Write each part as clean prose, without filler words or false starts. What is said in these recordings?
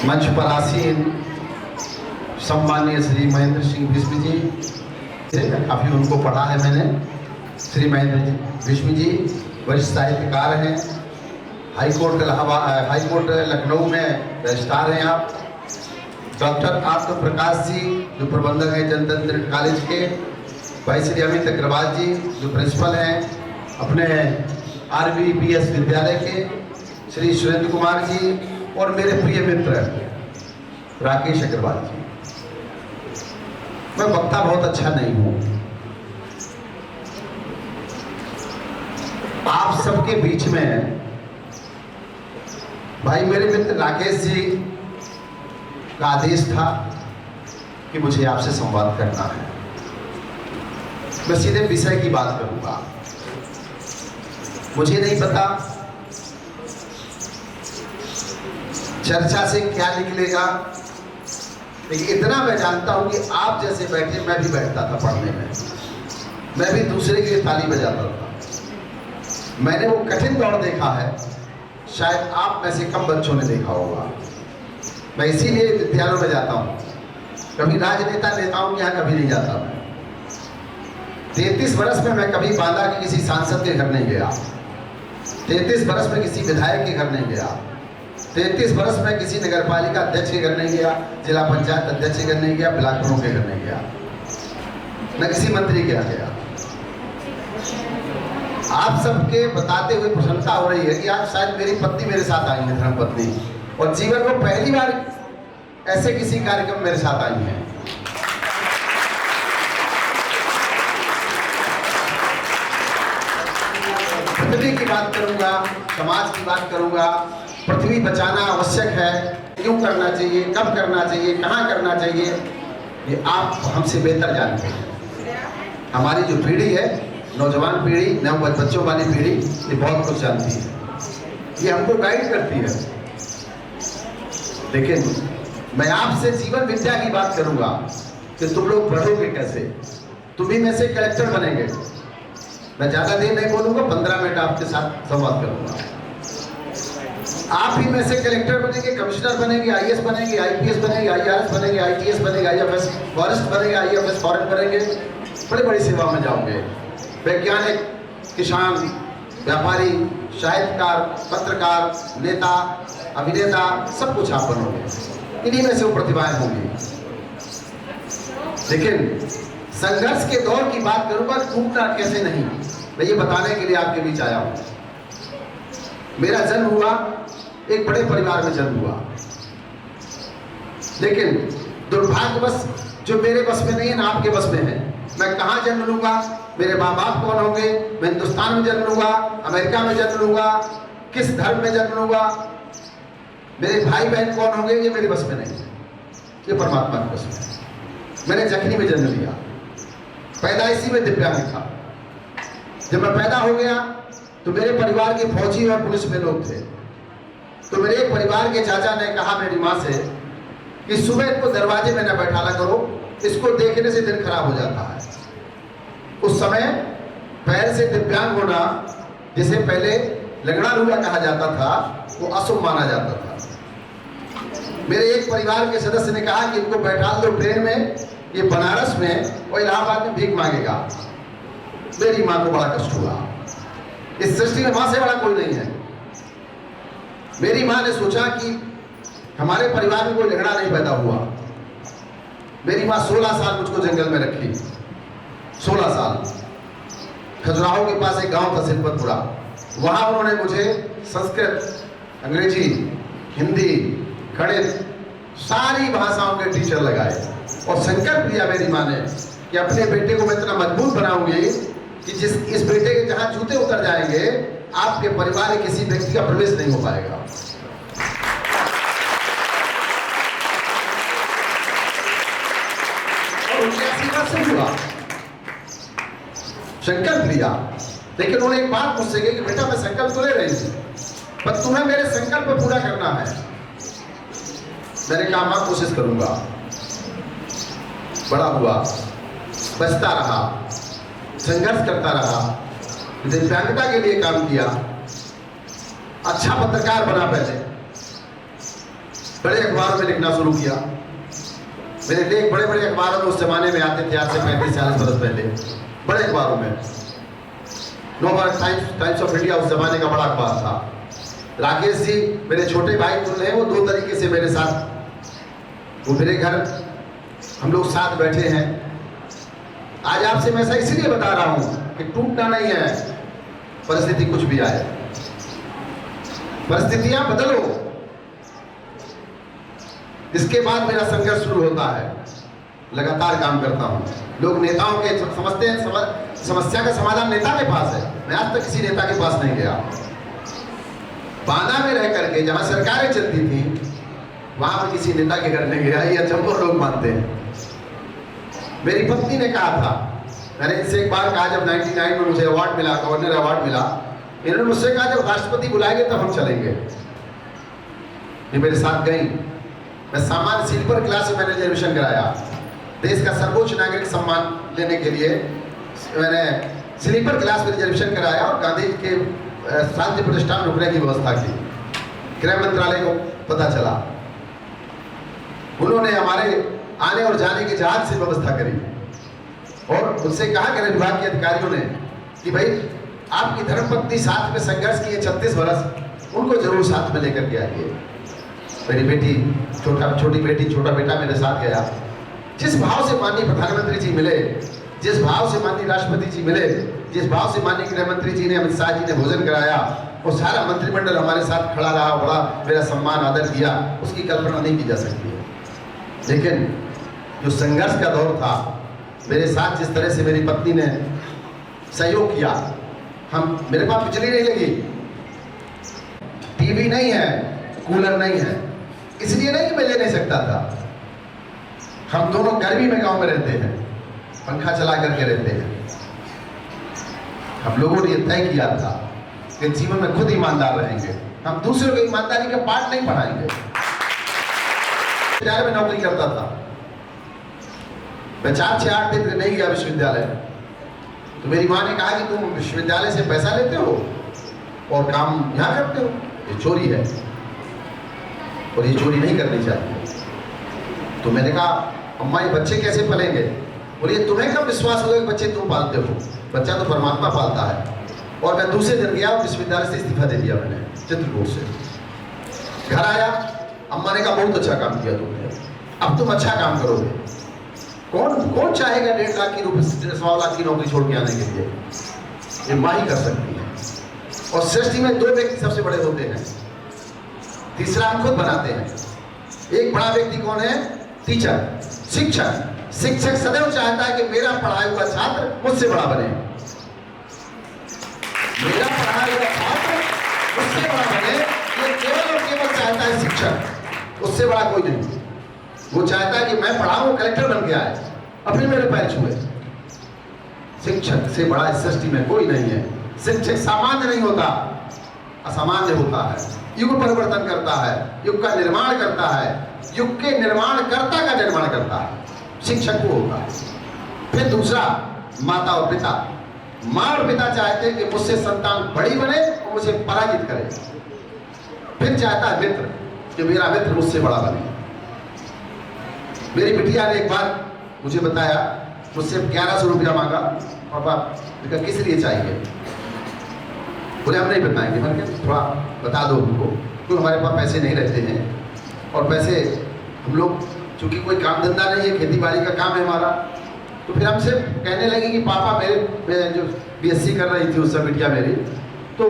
मंच पर आसीन सम्माननीय श्री महेंद्र सिंह बिस्मी जी, काफ़ी उनको पढ़ा है मैंने। श्री महेंद्र बिस्मी जी वरिष्ठ साहित्यकार हैं, हाईकोर्ट लखनऊ में रजिस्ट्रार हैं आप। डॉक्टर आत्म प्रकाश जी जो प्रबंधक हैं जनतंत्र कॉलेज के, भाई श्री अमित अग्रवाल जी जो प्रिंसिपल हैं अपने RVPS विद्यालय के, श्री सुरेंद्र कुमार जी और मेरे प्रिय मित्र राकेश अग्रवाल जी। मैं वक्ता बहुत अच्छा नहीं हूं, आप सबके बीच में भाई मेरे मित्र राकेश जी का आदेश था कि मुझे आपसे संवाद करना है। मैं सीधे विषय की बात करूंगा। मुझे नहीं पता चर्चा से क्या निकलेगा, लेकिन इतना मैं जानता हूं कि आप जैसे बैठे मैं भी बैठता था पढ़ने में, मैं भी दूसरे के लिए ताली बजाता था। मैंने वो कठिन दौर देखा है, शायद आप में से कम बच्चों ने देखा होगा। मैं इसीलिए विद्यालयों में जाता हूँ, कभी राजनेता नेताओं के यहाँ कभी नहीं जाता मैं। 33 वर्ष में मैं कभी बांदा के किसी सांसद के घर नहीं गया, 33 वर्ष में किसी विधायक के घर नहीं गया, 33 वर्ष में किसी नगरपालिका अध्यक्ष के घर नहीं गया, जिला पंचायत अध्यक्ष के घर नहीं गया, ब्लॉक प्रमुख के घर नहीं गया, न किसी मंत्री के यहाँ गया। आप सबके बताते हुए प्रसन्नता हो रही है कि आज शायद मेरी पत्नी मेरे साथ आई है, धर्मपत्नी, और जीवन में पहली बार ऐसे किसी कार्यक्रम मेरे साथ आई है। पृथ्वी की बात करूंगा, समाज की बात करूंगा। पृथ्वी बचाना आवश्यक है, क्यों करना चाहिए, कब करना चाहिए, कहाँ करना चाहिए, ये आप हमसे बेहतर जानते हैं। हमारी जो पीढ़ी है, नौजवान पीढ़ी, नव बच्चों वाली पीढ़ी, ये बहुत कुछ जानती है, ये हमको गाइड करती है। लेकिन मैं आपसे जीवन विद्या की बात करूंगा कि तुम लोग बढ़ोगे कैसे, तुम ही में से कलेक्टर बनेंगे। मैं ज्यादा देर नहीं बोलूंगा, 15 मिनट आपके साथ संवाद करूंगा। आप ही में से कलेक्टर बनेंगे, कमिश्नर बनेंगे, IAS बनेंगे, IPS बनेंगे, IRS बनेंगे, ITS बनेंगे, IFS फॉरेस्ट बनेंगे, IFS फॉरेन बनेंगे, बड़ी बड़ी सेवा में जाओगे। वैज्ञानिक, किसान, व्यापारी, साहित्यकार, पत्रकार, नेता, अभिनेता, सब कुछ आप बनोगे। इन्हीं में से वो प्रतिभाएं होंगी। लेकिन संघर्ष के दौर की बात करूंगा, टूटना कैसे नहीं, मैं ये बताने के लिए आपके बीच आया हूं। मेरा जन्म हुआ एक बड़े परिवार में जन्म हुआ, लेकिन दुर्भाग्यवश जो मेरे बस में नहीं है ना आपके बस में है। मैं कहाँ जन्म लूंगा, मेरे माँ बाप कौन होंगे, मैं हिंदुस्तान में जन्म लूंगा, अमेरिका में जन्म लूंगा, किस धर्म में जन्म लूंगा, मेरे भाई बहन कौन होंगे, ये मेरे बस में नहीं है, ये परमात्मा के बस में है। मैंने जखनी में जन्म लिया, पैदाइशी में दिव्यांग था। जब मैं पैदा हो गया तो मेरे परिवार के फौजी और पुलिस में लोग थे, तो मेरे एक परिवार के चाचा ने कहा मेरी माँ से कि सुबह इनको दरवाजे में न बैठाला करो, इसको देखने से दिन खराब हो जाता है। उस समय पैर से दिव्यांग होना, जिसे पहले लंगड़ा लूला कहा जाता था, वो अशुभ माना जाता था। मेरे एक परिवार के सदस्य ने कहा कि इनको बैठा दो ट्रेन में, ये बनारस में और इलाहाबाद में भीख मांगेगा। मेरी माँ को बड़ा कष्ट हुआ। इस सृष्टि में माँ से बड़ा कोई नहीं है। मेरी माँ ने सोचा कि हमारे परिवार में कोई लंगड़ा नहीं पैदा हुआ। मेरी माँ 16 साल मुझको जंगल में रखी, 16 साल। खजुराहो के पास एक गांव था सिलपतपुरा, वहां उन्होंने मुझे संस्कृत, अंग्रेजी, हिंदी, गणित, सारी भाषाओं के टीचर लगाए और संकल्प लिया मेरी माँ ने कि अपने बेटे को मैं इतना मजबूत बनाऊंगी कि इस बेटे के जहां जूते उतर जाएंगे, आपके परिवार में किसी व्यक्ति का प्रवेश नहीं हो पाएगा। और उनके आशीर्वाद से हुआ, संकल्प लिया। लेकिन उन्होंने एक बात मुझसे कही कि बेटा मैं संकल्प तो ले रही थी, पर तुम्हें मेरे संकल्प को पूरा करना है। मैंने कहा मैं कोशिश करूंगा। बड़ा हुआ, बचता रहा, संघर्ष करता रहा, दिव्यांगता के लिए काम किया, अच्छा पत्रकार बना पहले, बड़े अखबारों में लिखना शुरू किया। मेरे लेख बड़े बड़े अखबारों में उस जमाने में आते थे, आज से 35-40 बरस पहले, बड़े अखबारों में। नवभारत टाइम्स ऑफ इंडिया उस जमाने का बड़ा अखबार था। राकेश जी मेरे छोटे भाई तुल्य हैं, वो 2 तरीके से मेरे साथ, वो मेरे घर हम लोग साथ बैठे हैं। आज आपसे मैं ऐसा इसलिए बता रहा हूं कि टूटना नहीं है, परिस्थिति कुछ भी आए, परिस्थितियां बदलो, इसके बाद मेरा संघर्ष शुरू होता है। लगातार काम करता हूं। लोग नेताओं के समझते हैं समस्या का समाधान नेता के पास है। मैं आज तक किसी नेता के पास नहीं गया। बाना में रह करके जहां सरकारें चलती थी वहां पर किसी नेता के घर नहीं गया, ये अचंभव लोग मानते हैं। मेरी पत्नी ने कहा था, मैंने इनसे एक बार कहा जब 99 में मुझे अवार्ड मिला, गवर्नर अवार्ड मिला, इन्होंने मुझसे कहा जब राष्ट्रपति बुलाएंगे तब हम चलेंगे। ये मेरे साथ गई। मैं सामान्य स्लीपर क्लास में मैंने रिजर्वेशन कराया। देश का सर्वोच्च नागरिक सम्मान लेने के लिए मैंने स्लीपर क्लास में रिजर्वेशन कराया और गांधी के शांति प्रतिष्ठान रुकने की व्यवस्था की। गृह मंत्रालय को पता चला, उन्होंने हमारे आने और जाने के जहाज से व्यवस्था करी और उनसे कहा गृह विभाग के अधिकारियों ने कि भाई आपकी धर्मपत्नी साथ में संघर्ष किए 36 वर्ष, उनको जरूर साथ में लेकर के आइए। मेरी बेटी, छोटी बेटी, छोटा बेटा मेरे साथ गया। जिस भाव से माननीय प्रधानमंत्री जी मिले, जिस भाव से माननीय राष्ट्रपति जी मिले, जिस भाव से माननीय गृह मंत्री जी ने, अमित शाह जी ने भोजन कराया और सारा मंत्रिमंडल हमारे साथ खड़ा रहा, बड़ा मेरा सम्मान आदर किया, उसकी कल्पना नहीं की जा सकती है। लेकिन जो संघर्ष का दौर था, मेरे साथ जिस तरह से मेरी पत्नी ने सहयोग किया, मेरे पास बिजली नहीं लगी, टीवी नहीं है, कूलर नहीं है, इसलिए नहीं मैं ले नहीं सकता था। हम दोनों गर्मी में गांव में रहते हैं, पंखा चला करके रहते हैं। हम लोगों ने यह तय किया था कि जीवन में खुद ईमानदार रहेंगे, हम दूसरों को ईमानदारी का पाठ नहीं पढ़ाएंगे। विद्यालय में नौकरी करता था, मैं 4-8 दिन नहीं गया विश्वविद्यालय, तो मेरी माँ ने कहा कि तुम विश्वविद्यालय से पैसा लेते हो और काम यहाँ करते हो, ये चोरी है और ये चोरी नहीं करनी चाहिए। तो मैंने कहा अम्मा ये बच्चे कैसे पलेंगे? बोलिए तुम्हें कब विश्वास होगा कि बच्चे तुम पालते हो, बच्चा तो परमात्मा पालता है। और मैं दूसरे दिन गया और विश्वविद्यालय से इस्तीफा दे दिया मैंने, चित्रकूट से। घर आया, अम्मा ने कहा बहुत अच्छा काम किया तुमने, अब तुम अच्छा काम करोगे। कौन चाहेगा 1.5 लाख की रुपये 1.25 लाख की नौकरी छोड़ के आने के लिए? ये माँ ही कर सकती है। और सृष्टि में 2 व्यक्ति सबसे बड़े होते हैं, तीसरा हम खुद बनाते हैं। एक बड़ा व्यक्ति कौन है? टीचर, शिक्षक। शिक्षक सदैव चाहता है कि मेरा पढ़ाया हुआ छात्र मुझसे बड़ा बने, मेरा पढ़ाया हुआ छात्र मुझसे बड़ा बने। ये केवल और केवल चाहता है शिक्षक, उससे बड़ा कोई नहीं। वो चाहता है कि मैं पढ़ाऊं, कलेक्टर बन के आए, अपने मेरे पैर छुए। शिक्षक से बड़ा इस सृष्टि में कोई नहीं है। शिक्षक सामान्य नहीं होता, असामान्य होता है, युग परिवर्तन करता है, युग का निर्माण करता है, युग के निर्माणकर्ता का निर्माण करता है, शिक्षक को होता है। फिर दूसरा माता और पिता। माँ और पिता चाहते हैं कि मुझसे संतान बड़ी बने और मुझे पराजित करे। फिर चाहता है मित्र कि मेरा मित्र मुझसे बड़ा बने। मेरी बिटिया ने एक बार मुझे बताया, मुझसे 1100 रुपया मांगा, पापा किस लिए चाहिए? बोले हम नहीं बताएंगे। मैंने कहा थोड़ा बता दो हमको, क्योंकि हमारे पास पैसे नहीं रहते हैं और पैसे हम लोग चूंकि कोई काम धंधा नहीं है, खेती बाड़ी का काम है हमारा। तो फिर हमसे कहने लगी कि पापा मेरे जो BSc कर रही थी उस समय बिटिया मेरी, तो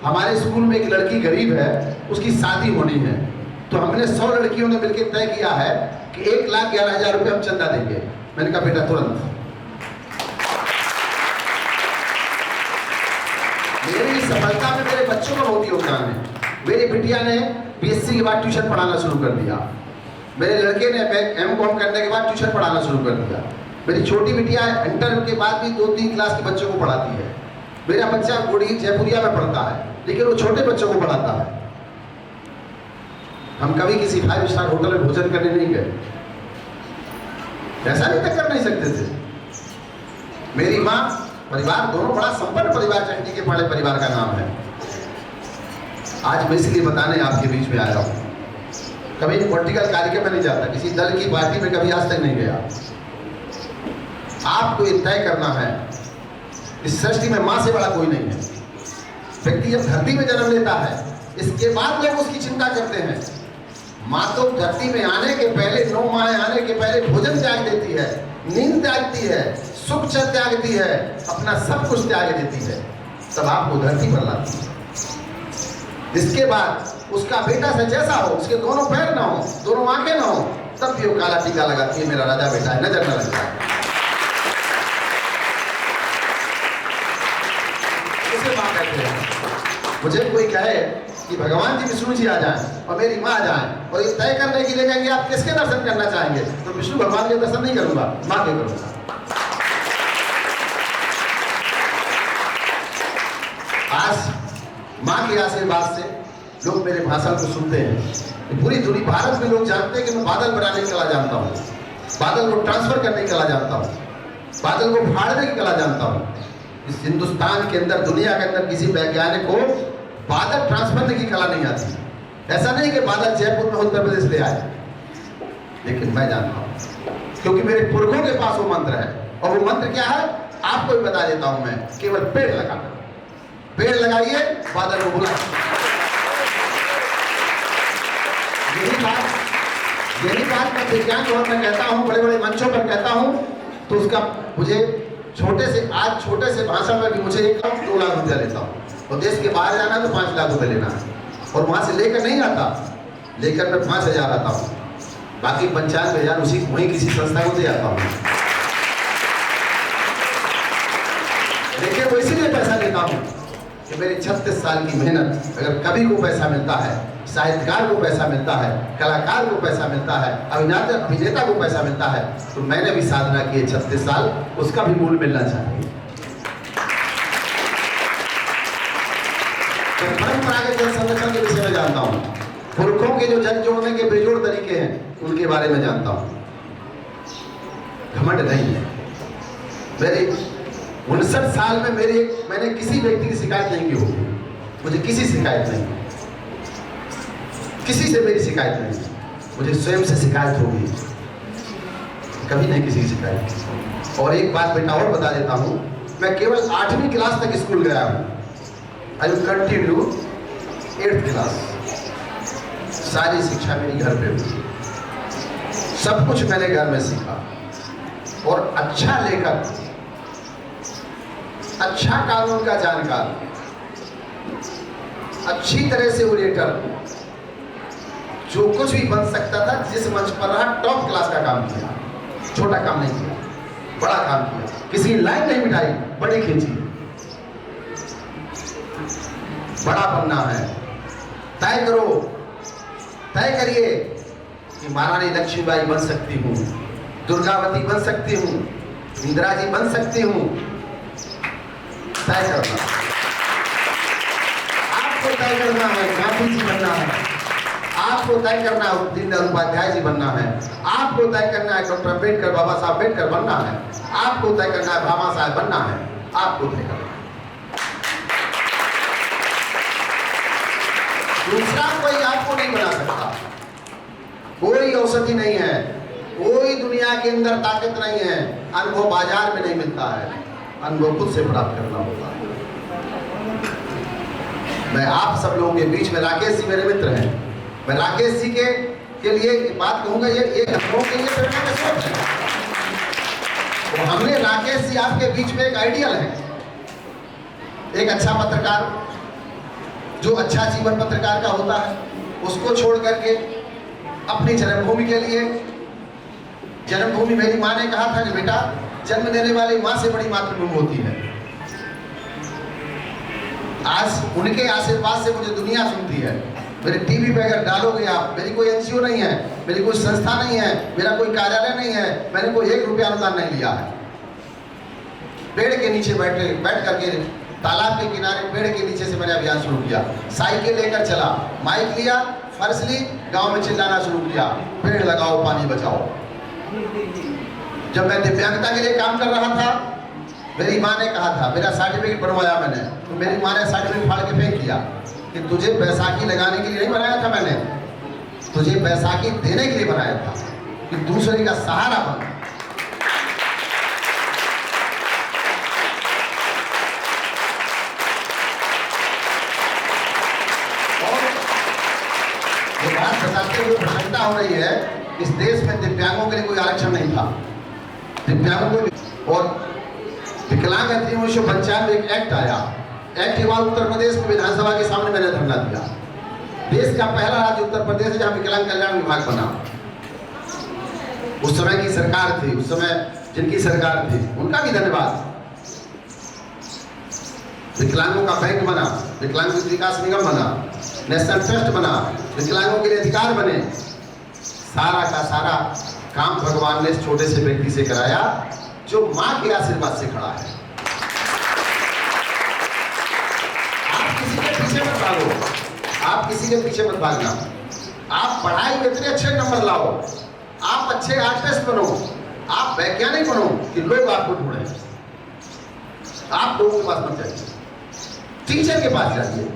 हमारे स्कूल में एक लड़की गरीब है, उसकी शादी होनी है, तो हमने 100 लड़कियों ने मिलकर तय किया है कि 1,11,000 रुपये हम चंदा देंगे। मैंने कहा बेटा तुरंत। मेरी सफलता में मेरे बच्चों का बहुत योगदान है। मेरी बिटिया ने BSc के बाद ट्यूशन पढ़ाना शुरू कर दिया, मेरे लड़के ने M.Com करने के बाद ट्यूशन पढ़ाना शुरू कर दिया। मेरी छोटी बिटिया इंटर के बाद भी 2-3 क्लास के बच्चों को पढ़ाती है। मेरा बच्चा गुड़ी जयपुरिया में पढ़ता है, लेकिन वो छोटे बच्चों को पढ़ाता है। हम कभी किसी 5 स्टार होटल में भोजन करने नहीं गए, ऐसा नहीं तक कर नहीं सकते थे। मेरी माँ, परिवार दोनों बड़ा संपन्न परिवार, चंडी के पाड़े परिवार का नाम है। आज मैं इसलिए बताने आपके बीच में आया हूँ। कभी पॉलिटिकल कार्यक्रम में नहीं जाता, किसी दल की पार्टी में कभी आज तक नहीं गया। आपको ये तय करना है, इस सृष्टि में माँ से बड़ा कोई नहीं है। व्यक्ति जब धरती में जन्म लेता है, इसके बाद लोग उसकी चिंता करते हैं। माँ तो धरती में आने के पहले, 9 माह आने के पहले भोजन त्याग देती है, नींद त्यागती है, सुख त्यागती है, अपना सब कुछ त्याग देती है, तब आपको धरती पर लाती है। इसके बाद उसका बेटा से जैसा हो, उसके दोनों पैर ना हो, दोनों आंखें ना हो, तब भी वो काला टीका लगाती है, मेरा राजा बेटा है, नजर न लगता है। उसे मां कहते हैं। मुझे कोई कहे कि भगवान जी विष्णु जी आ जाएं और मेरी माँ आ जाएं और ये तय करने के लिए कहेंगे आप किसके दर्शन करना चाहेंगे, तो विष्णु भगवान के दर्शन नहीं करूंगा, माँ के करूंगा। आज माँ के आशीर्वाद से लोग मेरे भाषण को सुनते हैं। पूरी दुनिया, भारत में लोग जानते हैं कि मैं बादल बनाने की कला जानता हूँ, बादल को ट्रांसफर करने की कला जानता हूँ, बादल को फाड़ने की कला जानता हूँ। इस हिंदुस्तान के अंदर, दुनिया के अंदर किसी वैज्ञानिक को बादल ट्रांसफर की कला नहीं आती। ऐसा नहीं कि बादल जयपुर में उत्तर प्रदेश ले आए, लेकिन मैं जानता हूँ क्योंकि मेरे पुरखों के पास वो मंत्र है। और वो मंत्र क्या है आपको भी बता देता हूं मैं, केवल पेड़ लगाना। पेड़ लगाइए, बादल को बुलाइए। यही बात मैं विज्ञान भवन में कहता हूँ, बड़े बड़े मंचों पर कहता हूँ, तो उसका मुझे छोटे से भाषण में भी मुझे 1 लाख 2 लाख रुपया लेता हूँ। और देश के बाहर जाना तो 5 लाख रुपये लेना है, और वहां से लेकर नहीं आता, लेकर मैं 5,000 आता हूँ, बाकी 95,000 वहीं किसी संस्था को दे आता हूँ। देखिए, वो इसीलिए पैसा लेता हूँ कि मेरी 36 साल की मेहनत, अगर कवि को पैसा मिलता है, साहित्यकार को पैसा मिलता है, कलाकार को पैसा मिलता है, अभिनेता को पैसा मिलता है, तो मैंने भी साधना की है 36 साल, उसका भी मूल मिलना चाहिए। परंपरागत जल संरक्षण के विषय में जानता हूँ, पुरखों के जो जल जोड़ने के बेजोड़ तरीके हैं उनके बारे में जानता हूँ। घमंड नहीं है। मेरे 59 साल में मैंने किसी व्यक्ति की शिकायत नहीं की होगी, मुझे किसी शिकायत नहीं, किसी से मेरी शिकायत नहीं, मुझे स्वयं से शिकायत होगी, कभी नहीं किसी की शिकायत की। और एक बात बेटा और बता देता हूँ, मैं केवल 8वीं क्लास तक स्कूल गया हूँ। I will continue 8th class. सारी शिक्षा मेरी घर पे हुई, सब कुछ मैंने घर में सीखा। और अच्छा लेखक, अच्छा कानून का जानकार, अच्छी तरह से ओरिएटर, जो कुछ भी बन सकता था, जिस मंच पर रहा, टॉप क्लास का काम किया, छोटा काम नहीं किया, बड़ा काम किया। किसी की लाइन नहीं मिटाई, बड़ी खींची। बड़ा बनना है, तय करो, तय करिए कि महारानी लक्ष्मीबाई बन सकती हूँ, दुर्गावती बन सकती हूँ, इंदिरा जी बन सकती हूँ। तय करना, आपको तय करना है, गांधी जी बनना है, आपको तय करना है, दीनदयाल उपाध्याय जी बनना है, आपको तय करना है, डॉक्टर अम्बेडकर, बाबा साहब अम्बेडकर बनना है, आपको तय करना है, भामा साहब बनना है, आपको तय करना है। दूसरा कोई आपको नहीं बना सकता, कोई औषधि नहीं है, कोई दुनिया के अंदर ताकत नहीं है। अनुभव बाजार में नहीं मिलता है, अनुभव खुद से प्राप्त करना होता है। मैं आप सब लोगों के बीच में, राकेश जी मेरे मित्र हैं, मैं राकेश जी के लिए बात कहूंगा, ये अनुभव के लिए प्रेरणा का स्रोत है। तो हमने, राकेश जी आपके बीच में एक आइडियल है, एक अच्छा पत्रकार, जो अच्छा जीवन पत्रकार का होता है, उसको छोड़ करके अपनी जन्मभूमि के लिए, जन्मभूमि, मेरी माँ ने कहा था कि बेटा, जन्म देने वाली माँ से बड़ी मातृभूमि होती है। आज उनके आशीर्वाद से मुझे दुनिया सुनती है। मेरे टीवी पे अगर डालोगे आप, मेरी कोई एनजीओ नहीं है, मेरी कोई संस्था नहीं है, मेरा कोई कार्यालय नहीं है, मैंने कोई 1 रुपया अनुदान नहीं लिया है। पेड़ के नीचे बैठ करके, तालाब के किनारे पेड़ के नीचे से मैंने अभियान शुरू किया। साइकिल लेकर चला, माइक लिया, फर्श ली, गांव में चिल्लाना शुरू किया, पेड़ लगाओ, पानी बचाओ। जब मैं दिव्यांगता के लिए काम कर रहा था, मेरी माँ ने कहा था, मेरा सर्टिफिकेट बनवाया मैंने, तो मेरी माँ ने सर्टिफिकेट फाड़ के फेंक दिया कि तुझे बैसाखी लगाने के लिए नहीं बनाया था मैंने, तुझे बैसाखी देने के लिए बनाया था कि दूसरे का सहारा बन। और ये बात बताते हुए प्रसन्नता हो रही है, इस देश में दिव्यांगों के लिए कोई आरक्षण नहीं था। दिव्यांगों को और विकलांग अधिनियम 1995 एक एक्ट आया। एक्ट के बाद उत्तर प्रदेश में विधानसभा के सामने मैंने धरना दिया। देश का पहला राज्य उत्तर प्रदेश है जहां विकलांग कल्याण विभाग बना। उस समय की सरकार थी, उस समय जिनकी सरकार थी उनका भी धन्यवाद। विकलांगों का बैंक बना, विकलांग विकास निगम बना, नेशनल ट्रस्ट बना, विकलांगों के लिए अधिकार बने। सारा का सारा काम भगवान ने इस छोटे से व्यक्ति से कराया जो मां के आशीर्वाद से खड़ा है। आप किसी के पीछे मत भागो, आप किसी के पीछे मत भागना। आप पढ़ाई में इतने अच्छे नंबर लाओ, आप अच्छे आर्टिस्ट बनो, आप वैज्ञानिक बनो कि लोग आपको ढूंढे। आप लोगों के पास मत जाइए, टीचर के पास जाइए,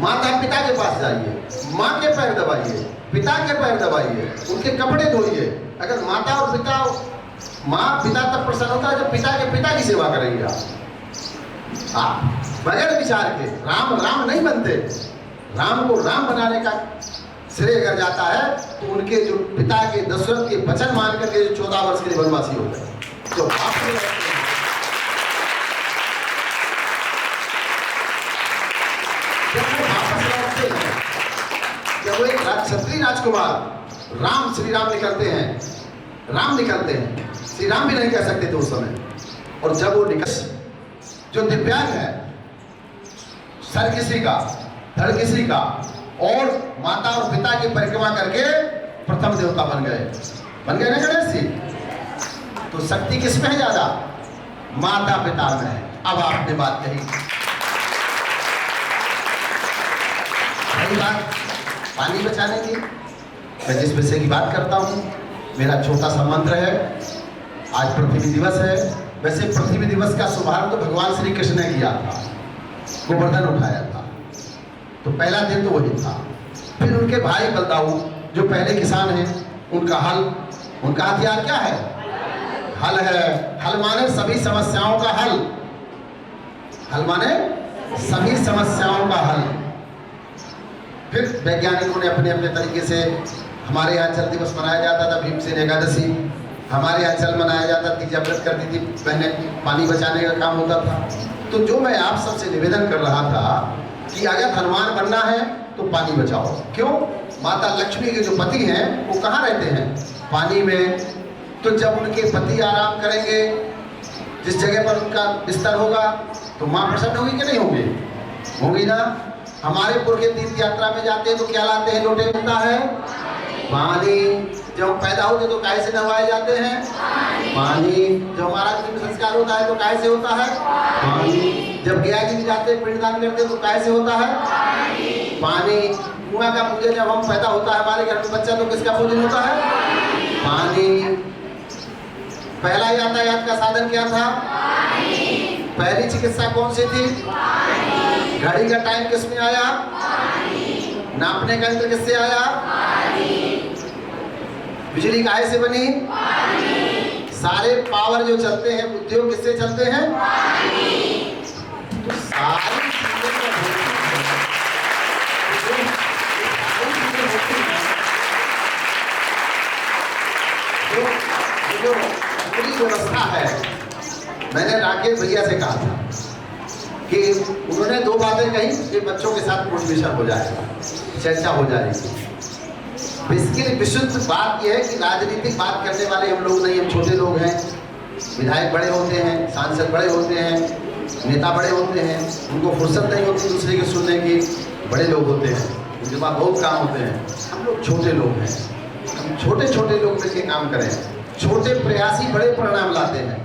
माता पिता के पास जाइए, माँ के पैर दबाइए, पिता के पैर दबाइए, उनके कपड़े धोइए। अगर माता और पिता, माँ पिता तब प्रसन्न होता है जब पिता के पिता की सेवा करेंगे। आप बगैर विचार के राम राम नहीं बनते। राम को राम बनाने का श्रेय अगर जाता है तो उनके जो पिता के दशरथ के वचन मान करके जो 14 वर्ष के लिए वनवासी हो गए, तो जब वो एक क्षत्रिय राजकुमार राम श्री राम निकलते हैं, राम निकलते हैं, श्री राम भी नहीं कह सकते थे उस समय। और जब वो निकल, जो दिव्यांग है, सर किसी का, धड़ किसी का, और माता और पिता की परिक्रमा करके प्रथम देवता बन गए ना गणेश जी। तो शक्ति किसमें है ज्यादा? माता पिता में है। अब आपने बात कही, पहली बात पानी बचाने की। मैं जिस विषय की बात करता हूँ, मेरा छोटा सा मंत्र है। आज पृथ्वी दिवस है। वैसे पृथ्वी दिवस का शुभारंभ तो भगवान श्री कृष्ण ने किया था, गोवर्धन उठाया था, तो पहला दिन तो वही था। फिर उनके भाई बलदाऊ जो पहले किसान हैं, उनका हल, उनका हथियार क्या है? हल है। हल माने सभी समस्याओं का हल, हल माने सभी समस्याओं का हल। फिर वैज्ञानिकों ने अपने अपने तरीके से, हमारे यहाँ चल दिवस मनाया जाता था, भीमसेन एकादशी, हमारे यहाँ चल मनाया जाता थी, जब व्रत करती थी बहनें, पानी बचाने का काम होता था। तो जो मैं आप सबसे निवेदन कर रहा था कि अगर हनुमान बनना है तो पानी बचाओ। क्यों? माता लक्ष्मी के जो पति हैं वो कहाँ रहते हैं? पानी में। तो जब उनके पति आराम करेंगे, जिस जगह पर उनका बिस्तर होगा, तो माँ प्रसन्न होगी कि नहीं होगी? होगी ना। हमारे पुरखे तीर्थ यात्रा में जाते हैं तो क्या लाते हैं? लोटे मिलता है पानी। जब हम पैदा होते तो काहे से नहवाए जाते हैं? पानी। जब हमारा अंतिम संस्कार होता है तो काहे से होता है? पानी। जब गया जी जाते हैं, पिंडदान करते हैं तो काहे से होता है? पानी। कुआं का पूजन जब हम पैदा होता है, हमारे घर में बच्चा, तो किसका पूजन होता है? पानी। पहला यातायात का साधन क्या था? पहली चिकित्सा कौन सी थी? घड़ी का टाइम किसमें आया? नापने का यंत्र किससे आया? बिजली काहे से बनी? सारे पावर जो चलते हैं, उद्योग किससे चलते हैं? तो सारी जो पूरी व्यवस्था है, मैंने राकेश भैया से कहा था कि उन्होंने 2 बातें कही कि बच्चों के साथ कुछ विषय हो जाएगा, चर्चा हो जाएगी। इसके लिए विशुद्ध बात यह है कि राजनीतिक बात करने वाले हम लोग नहीं, हम छोटे लोग हैं। विधायक बड़े होते हैं, सांसद बड़े होते हैं, नेता बड़े होते हैं, उनको फुर्सत नहीं होती दूसरे के सुनने की। बड़े लोग होते हैं, उनके पास बहुत काम होते हैं। हम लोग छोटे लोग हैं, हम छोटे छोटे लोग मिलकर काम करें। छोटे प्रयासी बड़े परिणाम लाते हैं।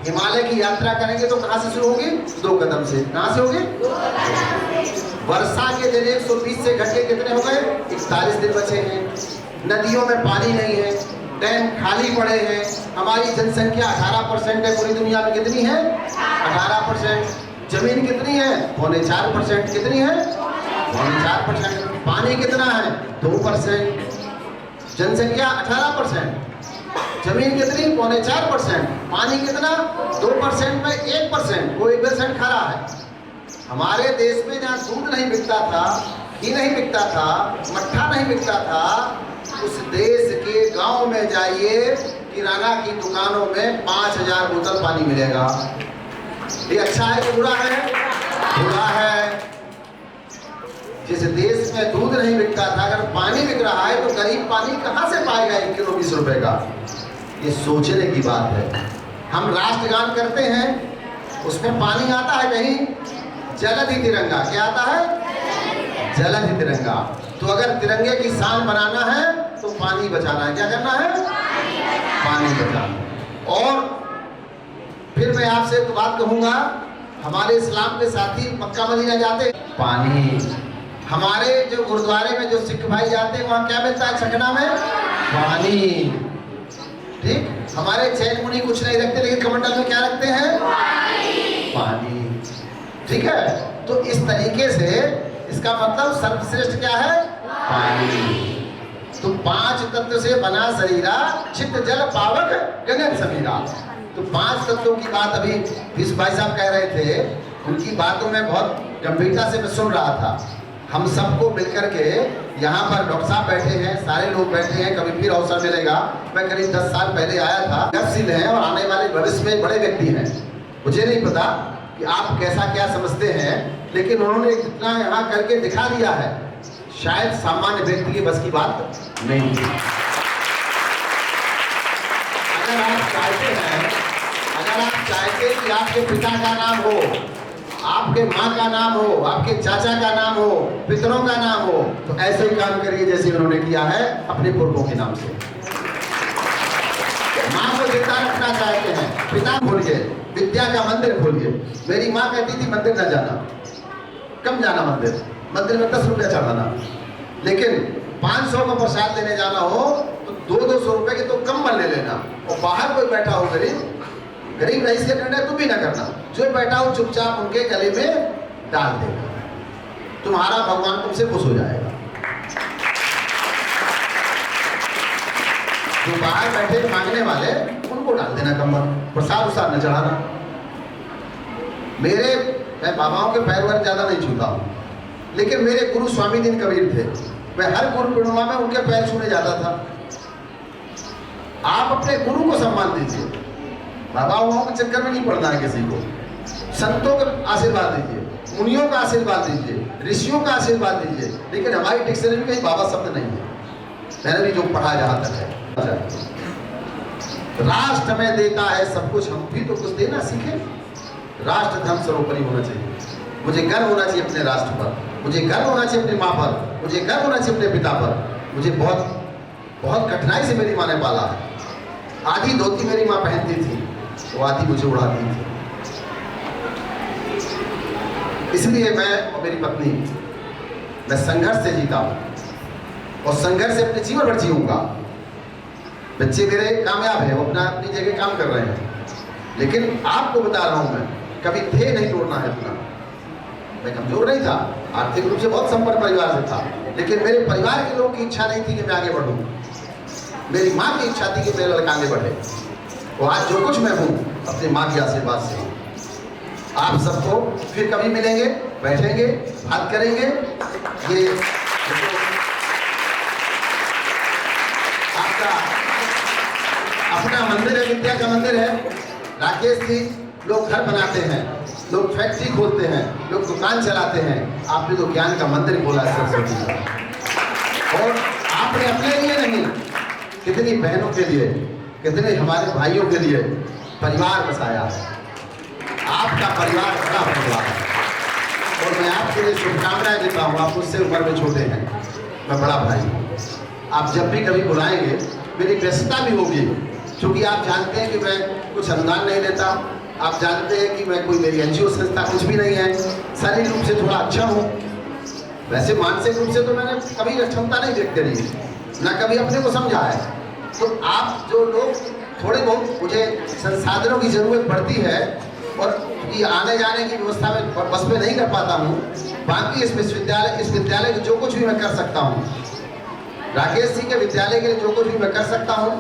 हिमालय की यात्रा करेंगे तो कहाँ से शुरू होगी? 2 कदम से। कहाँ से होगी? वर्षा के दिन 120 से घंटे कितने हो गए? 41 दिन बचे हैं। नदियों में पानी नहीं है, डैम खाली पड़े हैं। हमारी जनसंख्या 18% है, पूरी दुनिया में कितनी है? 18%। जमीन कितनी है? 4.25%। कितनी है? 4%। पानी कितना है? 2%। जनसंख्या 18%। जमीन कितनी? 4%। पानी कितना? 2% में 1%, वो 1% खरा है। हमारे देश में जहाँ दूध नहीं बिकता था, घी नहीं बिकता था, मट्ठा नहीं बिकता था, उस देश के गांव में जाइए, किराना की दुकानों में 5000 बोतल पानी मिलेगा। ये अच्छा है कि बुरा है? बुरा है। जिस देश में दूध नहीं बिकता था, अगर पानी बिक रहा है तो गरीब पानी कहाँ से पाएगा 1 किलो 20 रुपए का? ये सोचने की बात है। हम राष्ट्रगान करते हैं, उसमें पानी आता है कहीं? जलधि तिरंगा। क्या आता है? जलधि तिरंगा। तो अगर तिरंगे की शान बनाना है तो पानी बचाना है। क्या करना है? पानी बचाना। और फिर मैं आपसे एक बात कहूंगा, हमारे इस्लाम के साथी मक्का मदीना जाते, पानी। हमारे जो गुरुद्वारे में जो सिख भाई जाते हैं, वहाँ क्या मिलता है छकना में? पानी। ठीक। हमारे जैन मुनि कुछ नहीं रखते, लेकिन कमंडल में क्या रखते हैं? पानी। ठीक है। तो इस तरीके से इसका मतलब सर्वश्रेष्ठ क्या है? पानी। तो 5 तत्व से बना शरीरा, चित्त जल पावक गगन समीरा। तो 5 तत्वों की बात अभी विश्व भाई साहब कह रहे थे, उनकी बातों में बहुत गंभीरता से मैं सुन रहा था। हम सबको मिलकर के यहाँ पर डॉक्टर साहब बैठे हैं, सारे लोग बैठे हैं, कभी फिर अवसर मिलेगा। मैं करीब 10 साल पहले आया था। गतिशील हैं और आने वाले भविष्य में बड़े व्यक्ति हैं। मुझे नहीं पता कि आप कैसा क्या समझते हैं, लेकिन उन्होंने जितना यहाँ करके दिखा दिया है, शायद सामान्य व्यक्ति की बस की बात नहीं है। अगर आप चाहते हैं कि आपके पिता का नाम हो, आपके माँ का नाम हो, आपके चाचा का नाम हो, पितरों का नाम हो, तो ऐसे ही काम करिए जैसे उन्होंने किया है अपने पूर्वों के नाम से। माँ को जिंदा रखना चाहते हैं, पिता खोलिए, विद्या का मंदिर खोलिए। मेरी माँ कहती थी मंदिर न जाना, कम जाना मंदिर में 10 रुपया चढ़ाना, लेकिन 500 का प्रसाद लेने जाना हो तो 200-200 रुपए के तो कम्बल ले लेना। और बाहर कोई बैठा हो गरीब रईस के डंडे तुम भी ना करना, जो बैठा हो चुपचाप उनके गले में डाल देगा, तुम्हारा भगवान तुमसे खुश हो जाएगा। जो बाहर बैठे मांगने वाले, उनको डाल देना कम्बल, प्रसाद उसाद न चढ़ाना। मैं बाबाओं के पैर वैर ज्यादा नहीं छूता हूँ, लेकिन मेरे गुरु स्वामी दीन कबीर थे, मैं हर गुरु पूर्णिमा में उनके पैर छूने जाता था। आप अपने गुरु को सम्मान दीजिए, बाबाओं के चक्कर में नहीं पड़ना है किसी को। संतों का आशीर्वाद दीजिए, मुनियों का आशीर्वाद दीजिए, ऋषियों का आशीर्वाद दीजिए, लेकिन हमारी डिक्शनरी में कहीं बाबा शब्द नहीं है। मैंने भी जो पढ़ा जहां तक है, राष्ट्र में देता है सब कुछ, हम भी तो कुछ देना सीखें। राष्ट्र धर्म सर्वोपरि होना चाहिए। मुझे गर्व होना चाहिए अपने राष्ट्र पर, मुझे गर्व होना चाहिए अपनी माँ पर, मुझे गर्व होना चाहिए अपने पिता पर। मुझे बहुत कठिनाई से मेरी माँ ने पाला है। आधी धोती मेरी माँ पहनती थी, वो आधी मुझे उड़ाती थी। इसलिए मैं और मेरी पत्नी, मैं संघर्ष से जीता हूँ और संघर्ष से अपने जीवन भर जीऊंगा। बच्चे मेरे कामयाब हैं, वो अपनी जगह काम कर रहे हैं, लेकिन आपको बता रहा हूँ, मैं कभी थे नहीं तोड़ना है अपना। मैं कमजोर नहीं था, आर्थिक रूप से बहुत संपन्न परिवार से था, लेकिन मेरे परिवार के लोगों की इच्छा नहीं थी कि मैं आगे बढ़ूँ। मेरी माँ की इच्छा थी कि मेरे लड़का आगे बढ़े। वो आज जो कुछ मैं हूँ अपनी माँ के आशीर्वाद से हूँ। आप सबको फिर कभी मिलेंगे, बैठेंगे, बात करेंगे। ये आपका अपना मंदिर है, विद्या का मंदिर है। राकेश जी, लोग घर बनाते हैं, लोग फैक्ट्री खोलते हैं, लोग दुकान चलाते हैं, आपने तो ज्ञान का मंदिर खोला है सरस्वती का। और आपने अपने लिए नहीं, कितनी बहनों के लिए, कितने हमारे भाइयों के लिए परिवार बसाया है। आपका परिवार बड़ा परिवार है और मैं आपके लिए शुभकामनाएं देता हूँ। आप मुझसे उम्र में छोटे हैं, मैं बड़ा भाई हूँ। आप जब भी कभी बुलाएंगे, मेरी व्यस्तता भी होगी, क्योंकि आप जानते हैं कि मैं कुछ अनुदान नहीं देता। आप जानते हैं कि मैं कोई मेरी NGO संस्था कुछ भी नहीं है। शारीरिक रूप से थोड़ा अच्छा हूँ, वैसे मानसिक रूप से तो मैंने कभी क्षमता नहीं देखते रही, ना कभी अपने को समझा है। तो आप जो लोग थोड़े बहुत, मुझे संसाधनों की जरूरत पड़ती है और आने जाने की व्यवस्था में बस में नहीं कर पाता हूँ, बाकी इस विद्यालय में जो कुछ भी मैं कर सकता हूँ, राकेश जी के विद्यालय के लिए जो कुछ भी मैं कर सकता हूँ,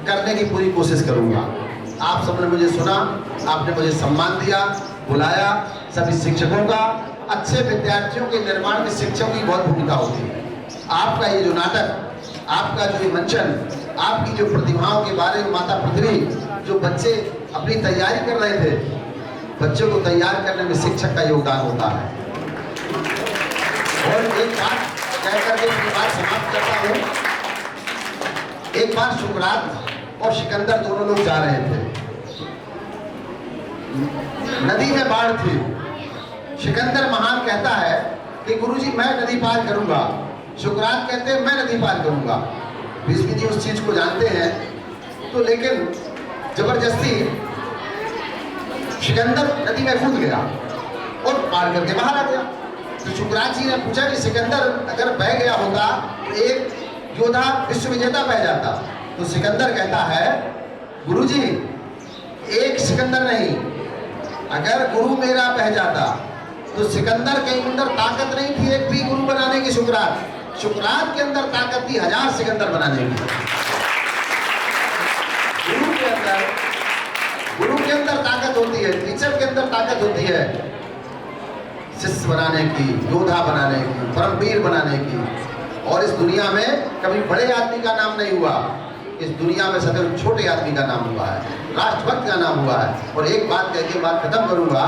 करने की पूरी कोशिश करूँगा। आप सबने मुझे सुना, आपने मुझे सम्मान दिया, बुलाया। सभी शिक्षकों का, अच्छे विद्यार्थियों के निर्माण में शिक्षकों की बहुत भूमिका होती है। आपका ये जो नाटक, आपका जो ये मंचन, आपकी जो प्रतिभाओं के बारे में माता पृथ्वी, जो बच्चे अपनी तैयारी कर रहे थे, बच्चों को तैयार करने में शिक्षक का योगदान होता है। और एक बात कह करके अपनी बात समाप्त करता हूँ। एक बार सुकरात और सिकंदर दोनों लोग जा रहे थे, नदी में बाढ़ थी। सिकंदर महान कहता है कि गुरुजी मैं नदी पार करूंगा, सुकरात कहते हैं मैं नदी पार करूंगा। भीष्म जी उस चीज को जानते हैं, तो लेकिन जबरदस्ती सिकंदर नदी में कूद गया और पार करके बाहर आ गया। तो सुकरात जी ने पूछा कि सिकंदर अगर बह गया होता तो एक योद्धा विश्व विजेता बह जाता। तो सिकंदर कहता है गुरुजी एक सिकंदर नहीं, अगर गुरु मेरा बह जाता तो सिकंदर के अंदर ताकत नहीं थी एक भी गुरु बनाने की। सुकरात के अंदर ताकत थी 1000 सिकंदर बनाने की। गुरु के अंदर ताकत होती है, टीचर के अंदर ताकत होती है शिष्य बनाने की, योद्धा बनाने की, परमवीर बनाने की। और इस दुनिया में कभी बड़े आदमी का नाम नहीं हुआ, इस दुनिया में सदैव छोटे आदमी का नाम हुआ है, राष्ट्रभक्त का नाम हुआ है। और एक बात कह के बात खत्म करूंगा,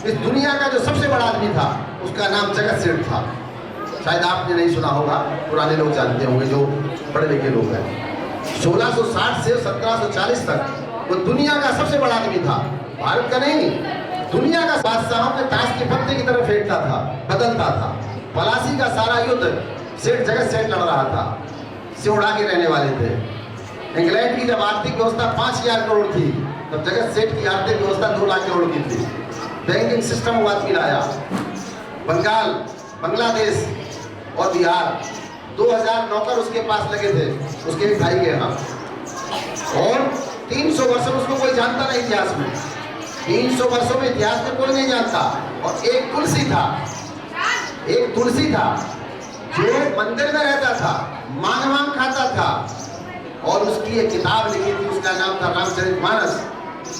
इस दुनिया का जो सबसे बड़ा आदमी था उसका नाम जगत सेठ था। शायद आपने नहीं सुना होगा, पुराने लोग जानते होंगे जो पढ़े लिखे लोग हैं। 1660 से 1740 तक वो दुनिया का सबसे बड़ा आदमी था, भारत का नहीं, दुनिया का। बादशाहों के ताश के पत्ते की तरफ फेंकता था, बदलता था। पलासी का सारा युद्ध सेठ जगत सेठ लड़ रहा था, सिउड़ा के रहने वाले थे। इंग्लैंड की जब आर्थिक व्यवस्था 5000 करोड़ थी, तब जगत सेठ की आर्थिक व्यवस्था 2 लाख करोड़ की थी। बैंकिंग सिस्टम वो आदमी लाया। बंगाल, बांग्लादेश और बिहार 2000 नौकर उसके पास लगे थे, उसके भाई के यहाँ। और 300 वर्षों में उसको कोई जानता नहीं इतिहास में, 300 वर्षों में इतिहास में कोई नहीं जानता। और एक तुलसी था जो मंदिर में रहता था, मांग खाता था, और उसकी एक किताब लिखी थी, उसका नाम था रामचरितमानस।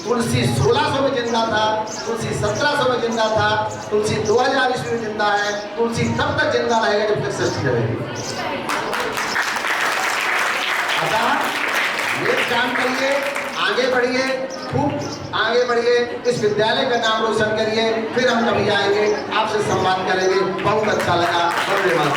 तुलसी 1600 में जिंदा था, तुलसी 1700 में जिंदा था, तुलसी 2000 ईस्वी में जिंदा है, तुलसी तब तक जिंदा रहेगा जब तक सृष्टि रहेगी। अतः ये काम करिए, आगे बढ़िए, खूब आगे बढ़िए, इस विद्यालय का नाम रोशन करिए। फिर हम कभी आएंगे, आपसे संवाद करेंगे। बहुत अच्छा लगा। धन्यवाद।